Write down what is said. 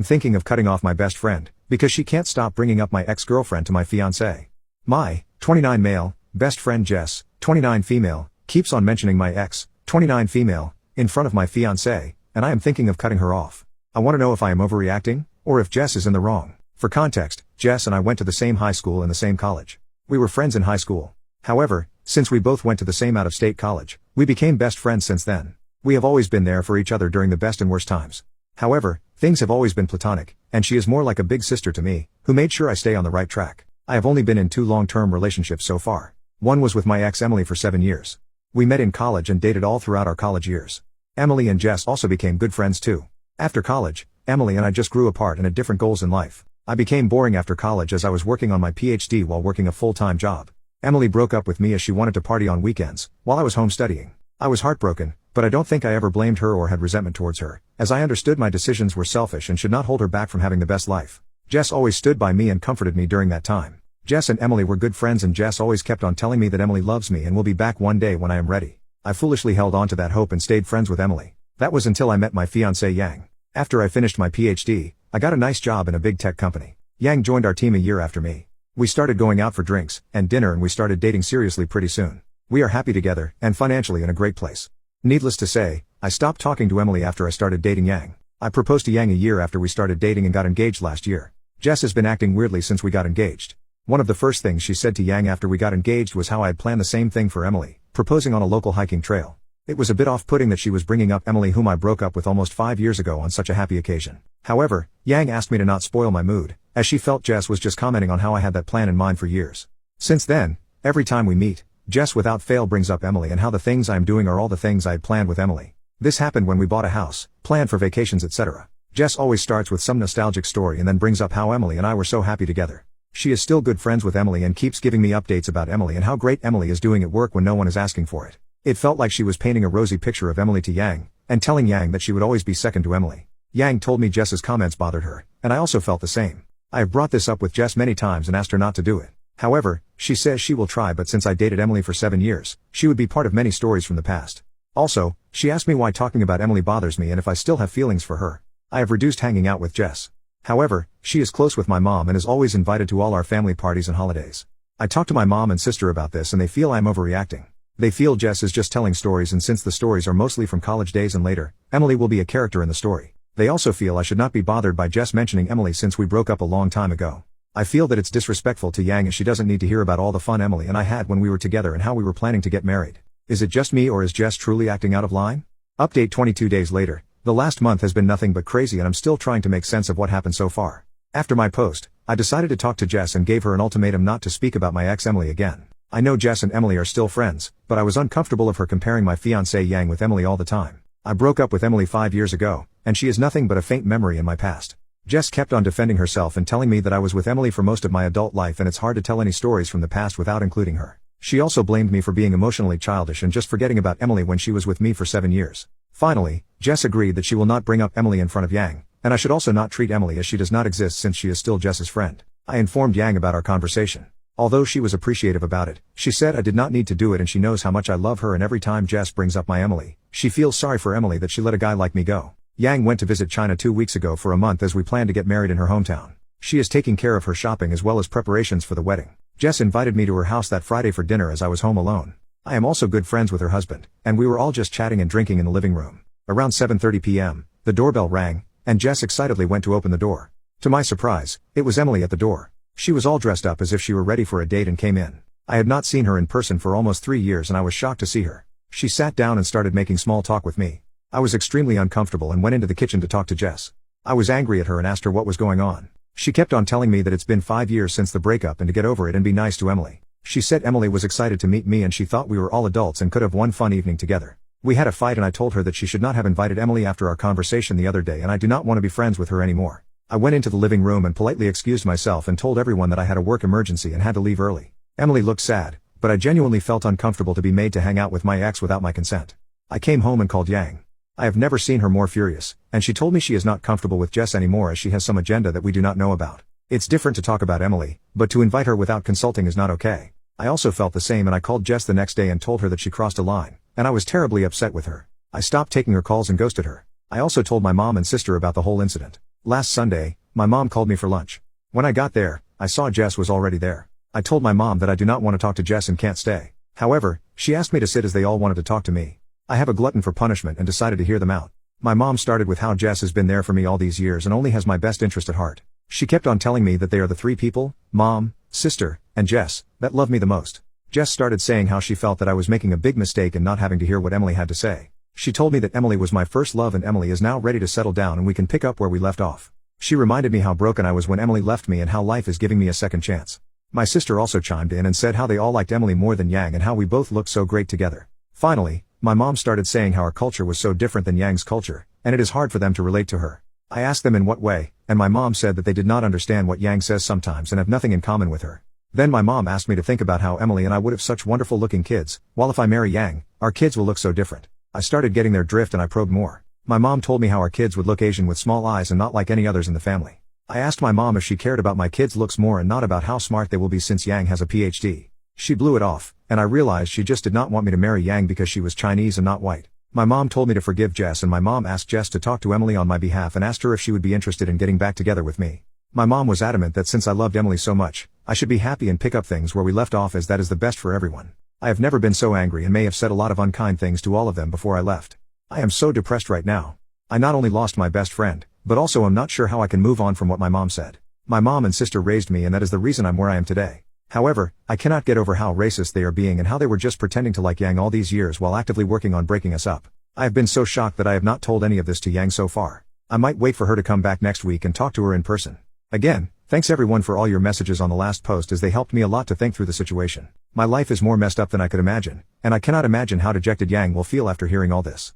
I'm thinking of cutting off my best friend, because she can't stop bringing up my ex-girlfriend to my fiancé. My, 29 male, best friend Jess, 29 female, keeps on mentioning my ex, 29 female, in front of my fiancé, and I am thinking of cutting her off. I want to know if I am overreacting, or if Jess is in the wrong. For context, Jess and I went to the same high school and the same college. We were friends in high school. However, since we both went to the same out-of-state college, we became best friends since then. We have always been there for each other during the best and worst times. However, things have always been platonic, and she is more like a big sister to me, who made sure I stay on the right track. I have only been in 2 long-term relationships so far. One was with my ex Emily for 7 years. We met in college and dated all throughout our college years. Emily and Jess also became good friends too. After college, Emily and I just grew apart and had different goals in life. I became boring after college as I was working on my PhD while working a full-time job. Emily broke up with me as she wanted to party on weekends, while I was home studying. I was heartbroken, but I don't think I ever blamed her or had resentment towards her, as I understood my decisions were selfish and should not hold her back from having the best life. Jess always stood by me and comforted me during that time. Jess and Emily were good friends, and Jess always kept on telling me that Emily loves me and will be back one day when I am ready. I foolishly held on to that hope and stayed friends with Emily. That was until I met my fiancé Yang. After I finished my PhD, I got a nice job in a big tech company. Yang joined our team a year after me. We started going out for drinks and dinner, and we started dating seriously pretty soon. We are happy together, and financially in a great place. Needless to say, I stopped talking to Emily after I started dating Yang. I proposed to Yang a year after we started dating and got engaged last year. Jess has been acting weirdly since we got engaged. One of the first things she said to Yang after we got engaged was how I had planned the same thing for Emily, proposing on a local hiking trail. It was a bit off-putting that she was bringing up Emily, whom I broke up with almost 5 years ago, on such a happy occasion. However, Yang asked me to not spoil my mood, as she felt Jess was just commenting on how I had that plan in mind for years. Since then, every time we meet, Jess without fail brings up Emily and how the things I am doing are all the things I had planned with Emily. This happened when we bought a house, planned for vacations, etc. Jess always starts with some nostalgic story and then brings up how Emily and I were so happy together. She is still good friends with Emily and keeps giving me updates about Emily and how great Emily is doing at work when no one is asking for it. It felt like she was painting a rosy picture of Emily to Yang, and telling Yang that she would always be second to Emily. Yang told me Jess's comments bothered her, and I also felt the same. I have brought this up with Jess many times and asked her not to do it. However, she says she will try, but since I dated Emily for 7 years, she would be part of many stories from the past. Also, she asked me why talking about Emily bothers me and if I still have feelings for her. I have reduced hanging out with Jess. However, she is close with my mom and is always invited to all our family parties and holidays. I talked to my mom and sister about this and they feel I am overreacting. They feel Jess is just telling stories, and since the stories are mostly from college days and later, Emily will be a character in the story. They also feel I should not be bothered by Jess mentioning Emily since we broke up a long time ago. I feel that it's disrespectful to Yang as she doesn't need to hear about all the fun Emily and I had when we were together and how we were planning to get married. Is it just me, or is Jess truly acting out of line? Update 22 days later. The last month has been nothing but crazy and I'm still trying to make sense of what happened so far. After my post, I decided to talk to Jess and gave her an ultimatum not to speak about my ex Emily again. I know Jess and Emily are still friends, but I was uncomfortable of her comparing my fiancé Yang with Emily all the time. I broke up with Emily 5 years ago, and she is nothing but a faint memory in my past. Jess kept on defending herself and telling me that I was with Emily for most of my adult life and it's hard to tell any stories from the past without including her. She also blamed me for being emotionally childish and just forgetting about Emily when she was with me for 7 years. Finally, Jess agreed that she will not bring up Emily in front of Yang, and I should also not treat Emily as she does not exist since she is still Jess's friend. I informed Yang about our conversation. Although she was appreciative about it, she said I did not need to do it and she knows how much I love her, and every time Jess brings up my Emily, she feels sorry for Emily that she let a guy like me go. Yang went to visit China 2 weeks ago for a month as we plan to get married in her hometown. She is taking care of her shopping as well as preparations for the wedding. Jess invited me to her house that Friday for dinner as I was home alone. I am also good friends with her husband, and we were all just chatting and drinking in the living room. Around 7:30 p.m., the doorbell rang, and Jess excitedly went to open the door. To my surprise, it was Emily at the door. She was all dressed up as if she were ready for a date and came in. I had not seen her in person for almost 3 years and I was shocked to see her. She sat down and started making small talk with me. I was extremely uncomfortable and went into the kitchen to talk to Jess. I was angry at her and asked her what was going on. She kept on telling me that it's been 5 years since the breakup and to get over it and be nice to Emily. She said Emily was excited to meet me and she thought we were all adults and could have one fun evening together. We had a fight and I told her that she should not have invited Emily after our conversation the other day and I do not want to be friends with her anymore. I went into the living room and politely excused myself and told everyone that I had a work emergency and had to leave early. Emily looked sad, but I genuinely felt uncomfortable to be made to hang out with my ex without my consent. I came home and called Yang. I have never seen her more furious, and she told me she is not comfortable with Jess anymore as she has some agenda that we do not know about. It's different to talk about Emily, but to invite her without consulting is not okay. I also felt the same and I called Jess the next day and told her that she crossed a line, and I was terribly upset with her. I stopped taking her calls and ghosted her. I also told my mom and sister about the whole incident. Last Sunday, my mom called me for lunch. When I got there, I saw Jess was already there. I told my mom that I do not want to talk to Jess and can't stay. However, she asked me to sit as they all wanted to talk to me. I have a glutton for punishment and decided to hear them out. My mom started with how Jess has been there for me all these years and only has my best interest at heart. She kept on telling me that they are the three people, mom, sister, and Jess, that love me the most. Jess started saying how she felt that I was making a big mistake in not having to hear what Emily had to say. She told me that Emily was my first love and Emily is now ready to settle down and we can pick up where we left off. She reminded me how broken I was when Emily left me and how life is giving me a second chance. My sister also chimed in and said how they all liked Emily more than Yang and how we both looked so great together. Finally, my mom started saying how our culture was so different than Yang's culture, and it is hard for them to relate to her. I asked them in what way, and my mom said that they did not understand what Yang says sometimes and have nothing in common with her. Then my mom asked me to think about how Emily and I would have such wonderful looking kids, while if I marry Yang, our kids will look so different. I started getting their drift and I probed more. My mom told me how our kids would look Asian with small eyes and not like any others in the family. I asked my mom if she cared about my kids' looks more and not about how smart they will be since Yang has a PhD. She blew it off, and I realized she just did not want me to marry Yang because she was Chinese and not white. My mom told me to forgive Jess and my mom asked Jess to talk to Emily on my behalf and asked her if she would be interested in getting back together with me. My mom was adamant that since I loved Emily so much, I should be happy and pick up things where we left off as that is the best for everyone. I have never been so angry and may have said a lot of unkind things to all of them before I left. I am so depressed right now. I not only lost my best friend, but also am not sure how I can move on from what my mom said. My mom and sister raised me and that is the reason I'm where I am today. However, I cannot get over how racist they are being and how they were just pretending to like Yang all these years while actively working on breaking us up. I have been so shocked that I have not told any of this to Yang so far. I might wait for her to come back next week and talk to her in person. Again, thanks everyone for all your messages on the last post as they helped me a lot to think through the situation. My life is more messed up than I could imagine, and I cannot imagine how dejected Yang will feel after hearing all this.